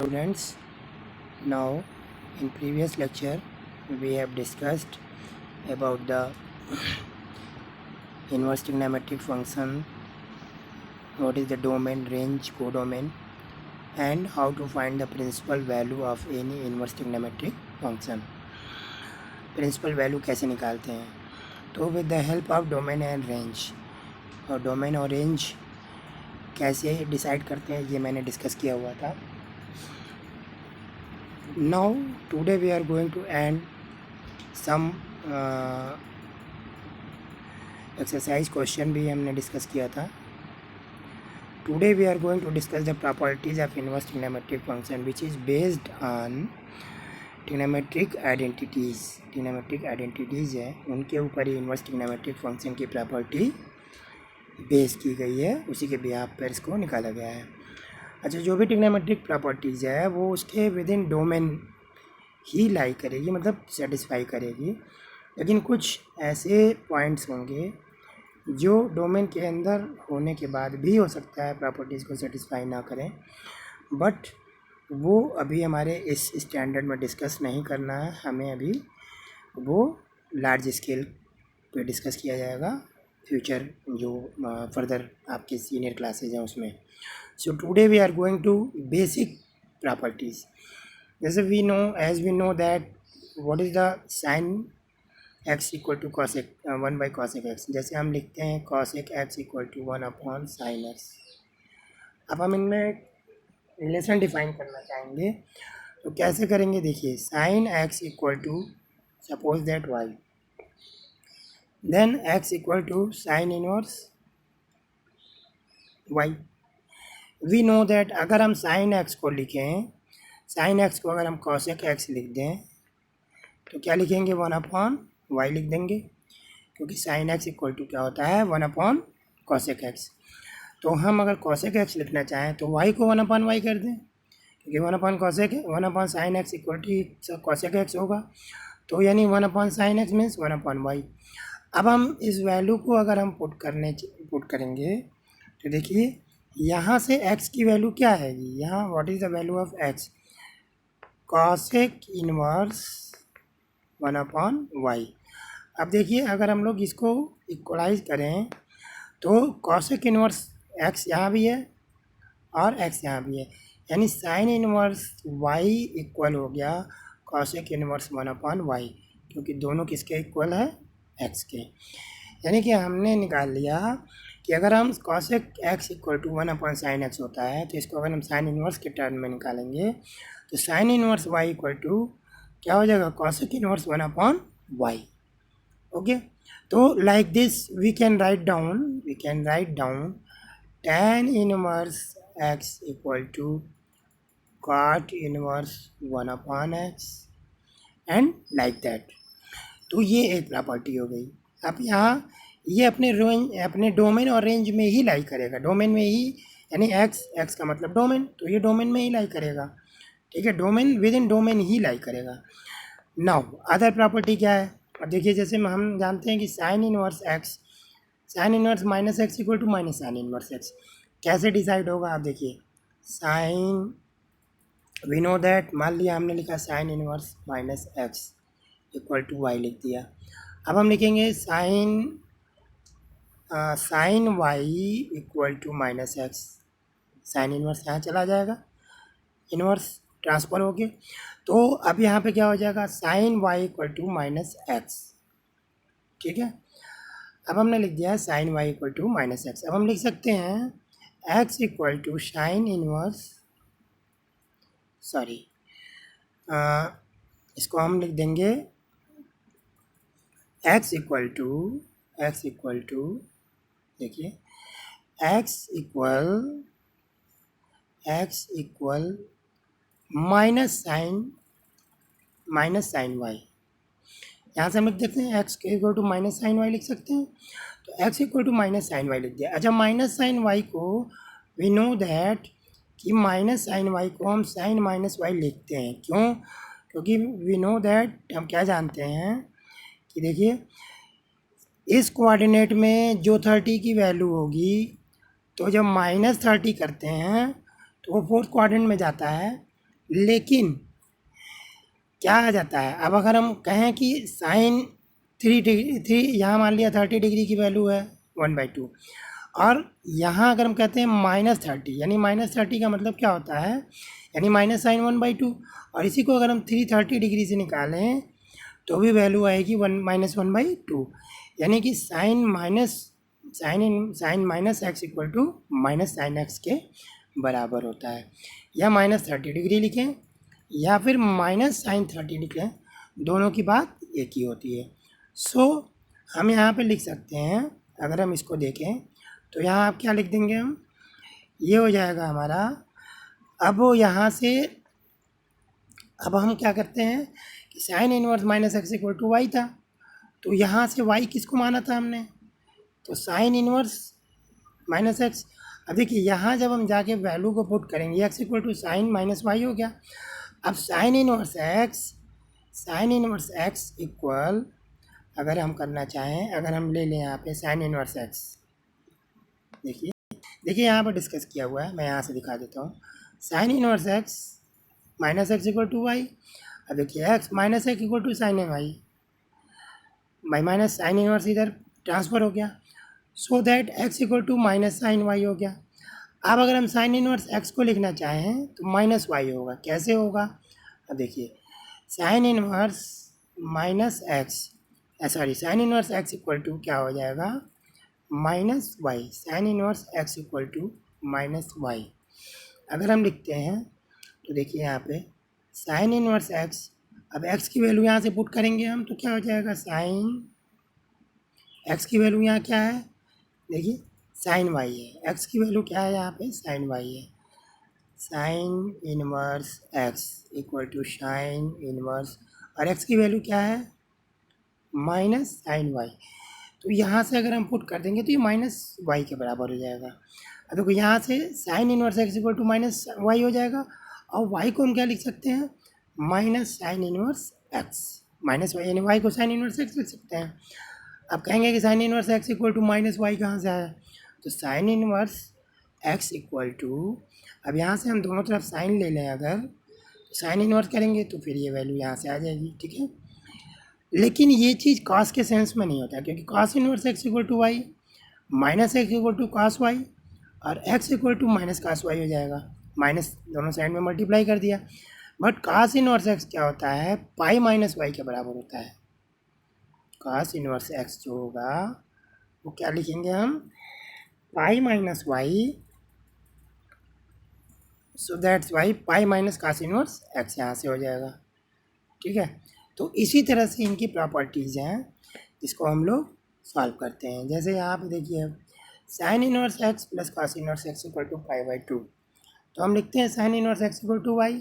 Students, now in previous lecture we have discussed about the inverse trigonometric function, what is the domain, range, codomain, and how to find the principal value of any inverse trigonometric function. Principal value कैसे निकालते हैं? तो with the help of domain and range, और domain और range कैसे decide करते हैं ये मैंने डिस्कस किया हुआ था. Now today we are going to end some exercise question भी हमने डिस्कस किया था. Today we are going to discuss the properties of inverse trigonometric function which is based on trigonometric identities. trigonometric identities है, उनके ऊपर ही inverse trigonometric function की property base की गई है, उसी के बिहाफ पर इसको निकाला गया है. अच्छा, जो भी ट्रिग्नोमेट्रिक प्रॉपर्टीज़ है वो उसके विद इन डोमेन ही लाई करेगी, मतलब सेटिस्फाई करेगी. लेकिन कुछ ऐसे पॉइंट्स होंगे जो डोमेन के अंदर होने के बाद भी हो सकता है प्रॉपर्टीज़ को सेटिस्फाई ना करें, बट वो अभी हमारे इस स्टैंडर्ड में डिस्कस नहीं करना है. हमें अभी वो लार्ज स्केल पे डिस्कस किया जाएगा फ्यूचर जो फर्दर आपके सीनियर क्लासेज हैं उसमें. So today we are going to basic properties. जैसे as we know that what is the sin x equal to cosec 1 by cosec x. जैसे हम लिखते हैं cosec x equal to 1 upon sin x. अब हम इनमें रिलेशन डिफाइन करना चाहेंगे, तो कैसे करेंगे? देखिए, sin x equal to suppose that y, then x equal to sin inverse y. We know that अगर हम साइन एक्स को लिखें, साइन एक्स को अगर हम कॉसेक एक्स लिख दें तो क्या लिखेंगे? 1 अपॉन वाई लिख देंगे, क्योंकि साइन एक्स इक्वल टू क्या होता है? 1 अपॉन कॉसेक एक्स. तो हम अगर कॉसेक एक्स लिखना चाहें तो वाई को 1 अपॉन वाई कर दें, क्योंकि 1 upon cosec 1 upon sine x equal to cosec x होगा. तो यानी 1 upon sine x means 1 upon y. अब हम इस वैल्यू को अगर हम पुट करेंगे तो देखिए यहाँ से x की वैल्यू क्या है? यहाँ what is the value of x? Cosec inverse 1 upon y. अब देखिए, अगर हम लोग इसको इक्वलाइज करें तो कॉसेक इनवर्स x यहाँ भी है और x यहाँ भी है, यानी साइन इनवर्स y इक्वल हो गया कॉसेक इनवर्स 1 अपॉन वाई, क्योंकि दोनों किसके इक्वल है? x के. यानी कि हमने निकाल लिया कि अगर हम cosec x equal to 1 upon sine x होता है, तो इसको अगर हम साइन इनवर्स के टर्म में निकालेंगे तो sine inverse y equal to क्या हो जाएगा? Cosec inverse 1 upon y. Okay, तो like this we can write down tan inverse x equal to cot inverse 1 upon x and like that. तो ये एक प्रॉपर्टी हो गई. अब यहाँ ये अपने डोमेन और रेंज में ही लाई करेगा, डोमेन में ही, यानी एक्स का मतलब डोमेन, तो ये डोमेन में ही लाई करेगा. ठीक है, डोमेन विद इन डोमेन ही लाई करेगा. नाउ अदर प्रॉपर्टी क्या है? अब देखिए, जैसे हम जानते हैं कि sine inverse x, sine inverse minus x equal to minus sine inverse x. कैसे डिसाइड होगा? आप देखिए, साइन वी नो दैट, मान लिया हमने लिखा sine inverse minus x equal to y लिख दिया. अब हम लिखेंगे sine y equal to minus x. Sine inverse यहाँ चला जाएगा, इनवर्स ट्रांसफर हो गया. तो अब यहाँ पे क्या हो जाएगा? Sine y equal to minus x. ठीक है, अब हमने लिख दिया sine y equal to minus x. अब हम लिख सकते हैं x equal to sine inverse, sorry इसको हम लिख देंगे एक्स इक्वल टू देखिए, x equal minus sine y. यहाँ से हम लिख देते हैं x equal to minus sine y लिख सकते हैं. तो x equal to minus sine y लिख दिया. अच्छा, माइनस साइन वाई को वी नो दैट कि माइनस साइन वाई को हम साइन माइनस वाई लिखते हैं. क्यों? क्योंकि वी नो दैट, हम क्या जानते हैं कि देखिए, इस कोऑर्डिनेट में जो 30 की वैल्यू होगी, तो जब -30 करते हैं तो वो फोर्थ क्वाड्रेंट में जाता है, लेकिन क्या आ जाता है, अब अगर हम कहें कि साइन 3 यहाँ मान लिया 30 डिग्री की वैल्यू है 1/2, और यहाँ अगर हम कहते हैं -30, यानी -30 का मतलब क्या होता है, यानी माइनस साइन 1/2, और इसी को अगर हम 330 डिग्री से निकालें तो भी वैल्यू आएगी -1/2, यानी कि sine minus x equal to minus sine x के बराबर होता है। या -30 डिग्री लिखें या फिर -sin30 लिखें, दोनों की बात एक ही होती है। सो हम यहाँ पे लिख सकते हैं, अगर हम इसको देखें तो यहाँ आप क्या लिख देंगे, हम ये हो जाएगा हमारा। अब यहाँ से अब हम क्या करते हैं कि sine inverse minus x equal to y था, तो यहाँ से वाई किसको माना था हमने, तो साइन इनवर्स माइनस एक्स। अब देखिए यहाँ जब हम जाके वैल्यू को पुट करेंगे, x equal to sine minus y हो गया। अब साइन इनवर्स एक्स इक्वल, अगर हम करना चाहें, अगर हम ले लें यहाँ पे साइन इनवर्स एक्स, देखिए यहाँ पर डिस्कस किया हुआ है, मैं यहाँ से दिखा देता हूँ। Sine inverse x minus x equal to y. अब देखिए x minus x equal to sine y, minus sine inverse इधर ट्रांसफ़र हो गया, so that x equal to minus sine y हो गया। अब अगर हम साइन इनवर्स एक्स को लिखना चाहें तो माइनस वाई होगा, कैसे होगा, अब देखिए sine inverse minus x, sine inverse x equal to क्या हो जाएगा, minus y, sine inverse x equal to minus y. अगर हम लिखते हैं तो देखिए यहाँ पे साइन इनवर्स एक्स, अब एक्स की वैल्यू यहाँ से पुट करेंगे हम, तो क्या हो जाएगा, साइन एक्स की वैल्यू यहाँ क्या है, देखिए साइन वाई है, एक्स की वैल्यू क्या है यहाँ पे, साइन वाई है। Sine inverse x equal to sine inverse, और एक्स की वैल्यू क्या है, माइनस साइन वाई। तो यहाँ से अगर हम पुट कर देंगे तो ये माइनस वाई के बराबर हो जाएगा। अब देखो यहाँ से sine inverse x equal to minus y हो जाएगा, और वाई को हम क्या लिख सकते हैं, minus sine inverse x, minus y, यानी वाई को साइन इनवर्स एक्स लिख सकते हैं। अब कहेंगे कि sine inverse x equal to minus y कहाँ से आया, तो sine inverse x equal to, अब यहाँ से हम दोनों तरफ साइन ले लें, अगर साइन इनवर्स करेंगे तो फिर ये वैल्यू यहाँ से आ जाएगी, ठीक है। लेकिन ये चीज़ कॉस के सेंस में नहीं होता, क्योंकि cos inverse x equal to y minus x equal to cos y, और x equal to minus cos y हो जाएगा, माइनस दोनों साइड में मल्टीप्लाई कर दिया। बट कॉस इनवर्स एक्स क्या होता है, पाई माइनस वाई के बराबर होता है। कॉस इनवर्स एक्स जो होगा वो क्या लिखेंगे हम, pi minus y, so that's why pi minus cos inverse x यहाँ से हो जाएगा, ठीक है। तो इसी तरह से इनकी प्रॉपर्टीज़ हैं जिसको हम लोग सॉल्व करते हैं। जैसे यहाँ पे देखिए sine inverse x plus cos inverse x equal to पाई/2, तो हम लिखते हैं sine inverse x equal to y,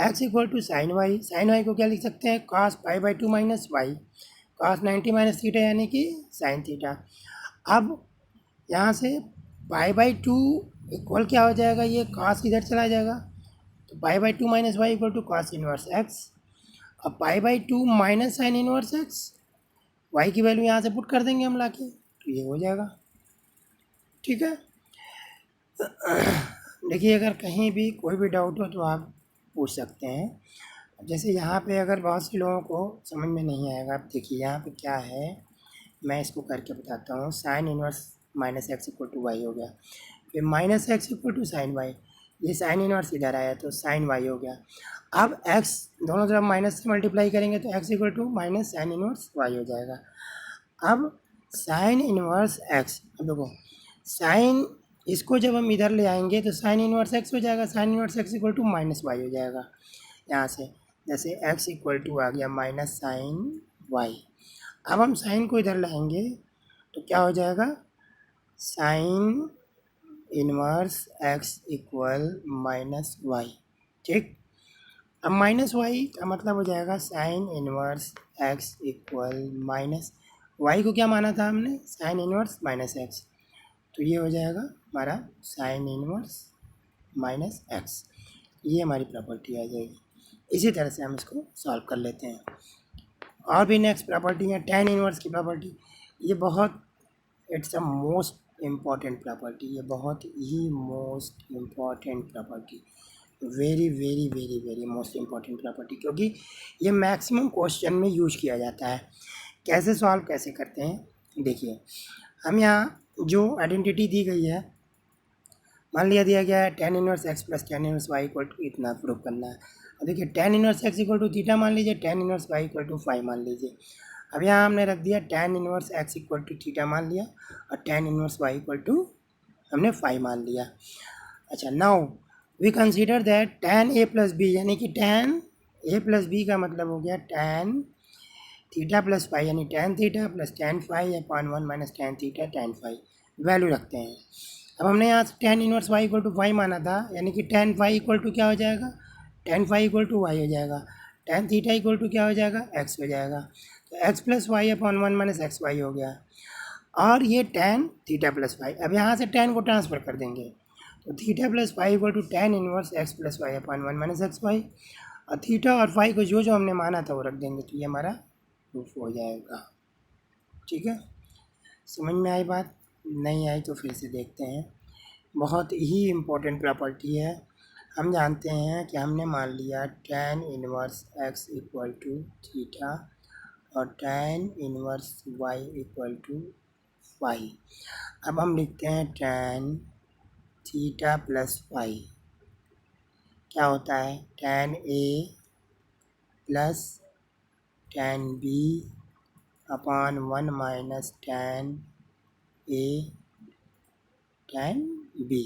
x equal to sine y को क्या लिख सकते हैं, कॉस पाई/2 minus y, cos 90 minus theta यानी कि साइन थीटा। अब यहाँ से पाई/2 इक्वल क्या हो जाएगा, ये कॉस इधर चला जाएगा, तो पाई/2 minus y equal to cos inverse x. अब पाई/2 minus sine inverse x, y की वैल्यू यहाँ से पुट कर देंगे हम लाके, तो ये हो जाएगा, ठीक है। देखिए अगर कहीं भी कोई भी डाउट हो तो आप पूछ सकते हैं। जैसे यहाँ पे अगर बहुत से लोगों को समझ में नहीं आएगा, आप देखिए यहाँ पे क्या है, मैं इसको करके बताता हूँ। Sine inverse minus x equal to y हो गया, फिर minus x equal to sine y, ये साइन इनवर्स इधर आया तो साइन वाई हो गया। अब एक्स दोनों तरफ माइनस से मल्टीप्लाई करेंगे तो x equal to minus sine inverse y हो जाएगा। अब साइन इनवर्स एक्स, अब देखो साइन, इसको जब हम इधर ले आएंगे तो साइन इनवर्स एक्स हो जाएगा, sine inverse x equal to minus y हो जाएगा यहाँ से। जैसे एक्स इक्वल टू आ गया माइनस साइन वाई। अब हम साइन को इधर लाएंगे तो क्या हो जाएगा, sine inverse x equal minus y, ठीक। अब माइनस वाई का मतलब हो जाएगा sine inverse x equal minus y को क्या माना था हमने, साइन इनवर्स माइनस एक्स, तो ये हो जाएगा हमारा साइन इनवर्स माइनस एक्स, ये हमारी प्रॉपर्टी आ जाएगी। इसी तरह से हम इसको सॉल्व कर लेते हैं। और भी नेक्स्ट प्रॉपर्टी है tan इनवर्स की प्रॉपर्टी, ये बहुत, it's a most important property, ये बहुत ही most important property. Very very very very most important property, क्योंकि ये मैक्सिमम क्वेश्चन में यूज किया जाता है। कैसे सॉल्व कैसे करते हैं, देखिए हम यहाँ जो आइडेंटिटी दी गई है, मान लिया दिया गया है tan inverse x plus tan inverse y equal to इतना प्रूव करना है। अब देखिए tan inverse x equal to theta मान लीजिए, tan inverse y equal to 5 मान लीजिए। अब यहाँ हमने रख दिया tan inverse x equal to theta मान लिया और tan inverse y equal to हमने 5 मान लिया। अच्छा, now we consider that tan a plus b, यानी कि tan a प्लस बी का मतलब हो गया tan थीटा प्लस फाइव, यानी tan theta plus tan five upon 1 minus tan theta tan five value रखते हैं। अब हमने यहाँ से tan inverse y equal to 5 माना था, यानी कि tan फाइव इक्वल टू क्या हो जाएगा, tan five equal to y हो जाएगा, tan थीटा इक्वल टू क्या हो जाएगा, x हो जाएगा। तो x plus y upon 1 minus x y हो गया, और ये tan थीटा प्लस फाइव। अब यहाँ से tan को ट्रांसफ़र कर देंगे, तो theta plus five equal to tan inverse x plus y upon 1 minus x y, और थीटा और फाइव को जो जो हमने माना था वो रख देंगे, तो ये हमारा प्रूफ हो जाएगा। ठीक है, समझ में आई बात? नहीं आई तो फिर से देखते हैं। बहुत ही इम्पोर्टेंट प्रॉपर्टी है। हम जानते हैं कि हमने मान लिया tan inverse x equal to theta और tan inverse y equal to five. अब हम लिखते हैं tan थीटा प्लस फाइव क्या होता है, tan a plus tan b upon 1 minus tan a tan b,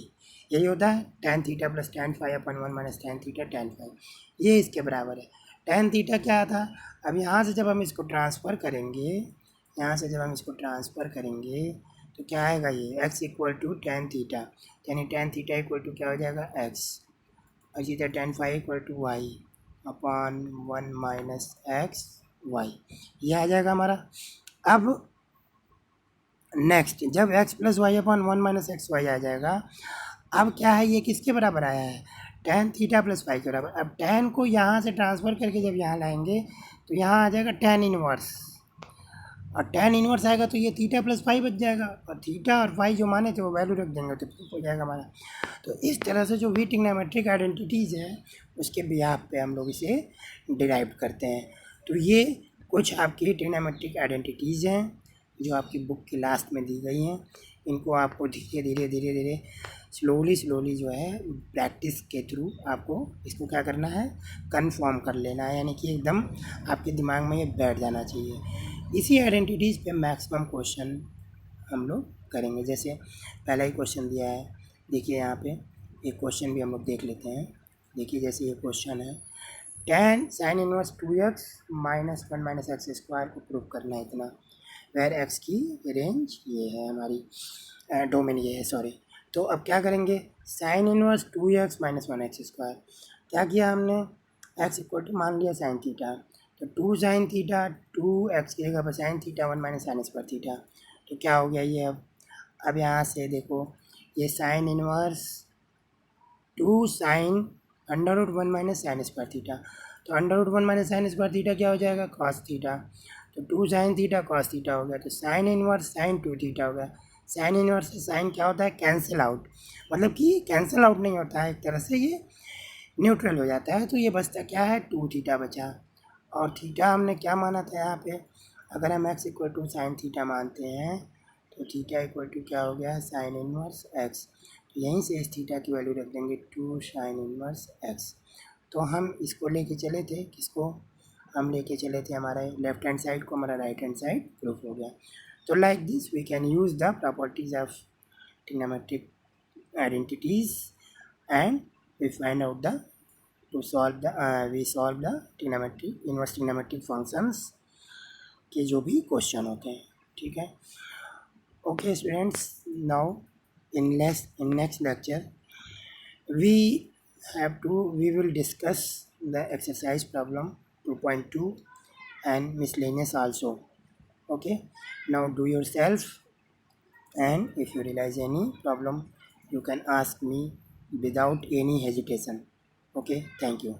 यही होता है tan theta plus tan five upon 1 minus tan theta tan five, ये इसके बराबर है। tan थीटा क्या था, अब यहाँ से जब हम इसको ट्रांसफ़र करेंगे, यहाँ से जब हम इसको ट्रांसफ़र करेंगे तो क्या आएगा, ये x equal to tan theta, यानी tan थीटा इक्वल टू क्या हो जाएगा x, और इसी तरह tan five equal to y अपॉन 1 माइनस एक्स वाई, ये आ जाएगा हमारा। अब नेक्स्ट जब x plus y upon 1 minus x y आ जाएगा, अब क्या है, ये किसके बराबर आया है, tan थीटा प्लस फाइव के बराबर। अब tan को यहाँ से ट्रांसफ़र करके जब यहाँ लाएंगे तो यहाँ आ जाएगा tan इनवर्स, और tan इनवर्स आएगा तो ये थीटा प्लस फाइव बच जाएगा, और थीटा और फाइव जो माने थे वो वैल्यू रख देंगे तो प्रूफ हो जाएगा हमारा। तो इस तरह से जो भी ट्रिग्नोमेट्रिक आइडेंटिटीज़ है उसके बिहाफ पे हम लोग इसे डिराइव करते हैं। तो ये कुछ आपकी ट्रिग्नोमेट्रिक आइडेंटिटीज़ हैं जो आपकी बुक की लास्ट में दी गई हैं। इनको आपको धीरे धीरे धीरे धीरे स्लोली जो है प्रैक्टिस के थ्रू आपको इसको क्या करना है, कन्फर्म कर लेना है, यानी कि एकदम आपके दिमाग में ये बैठ जाना चाहिए। इसी आइडेंटिटीज़ पे मैक्सिमम क्वेश्चन हम लोग करेंगे। जैसे पहला ही क्वेश्चन दिया है, देखिए यहाँ पे एक क्वेश्चन भी हम लोग देख लेते हैं। देखिए जैसे ये क्वेश्चन है, tan sine inverse 2x minus 1 minus x square को प्रूव करना है इतना, वेर x की रेंज ये है हमारी, डोमेन ये है, सॉरी। तो अब क्या करेंगे, sine inverse 2x minus 1 x square, क्या किया हमने, x इक्वल टू मान लिया साइन थीटा, तो 2 साइन थीटा 2x की जगह पर sine theta 1 minus sine square theta, तो क्या हो गया ये। अब यहाँ से देखो, ये sine inverse 2 sine under root 1 minus sine square theta, तो under root 1 minus sine square theta क्या हो जाएगा, कॉस थीटा, तो 2 साइन थीटा कॉस थीटा हो गया, तो साइन इनवर्स साइन 2 थीटा हो गया। साइन इनवर्स से साइन क्या होता है, कैंसिल आउट, मतलब कि कैंसिल आउट नहीं होता है, एक तरह से ये न्यूट्रल हो जाता है, तो ये बचता क्या है, 2 थीटा बचा। और थीटा हमने क्या माना था यहाँ पे, अगर हम x equal to sine theta मानते हैं तो थीटा इक्वल टू क्या हो गया, साइन इनवर्स x, तो यहीं से इस थीटा की वैल्यू रख देंगे 2 साइन इनवर्स x। तो हम इसको लेके चले थे, किसको, हम लेके चले थे हमारे लेफ्ट हैंड साइड को, हमारा राइट हैंड साइड प्रूफ हो गया। तो like this we can use the properties of trigonometric identities and we find out the to solve the we solve the trigonometric inverse trigonometric functions के जो भी question होते हैं। ठीक है, okay students, now in next lecture we will discuss the exercise problem 2.2 and miscellaneous also. Okay, now do yourself, and if you realize any problem you can ask me without any hesitation. Okay, thank you.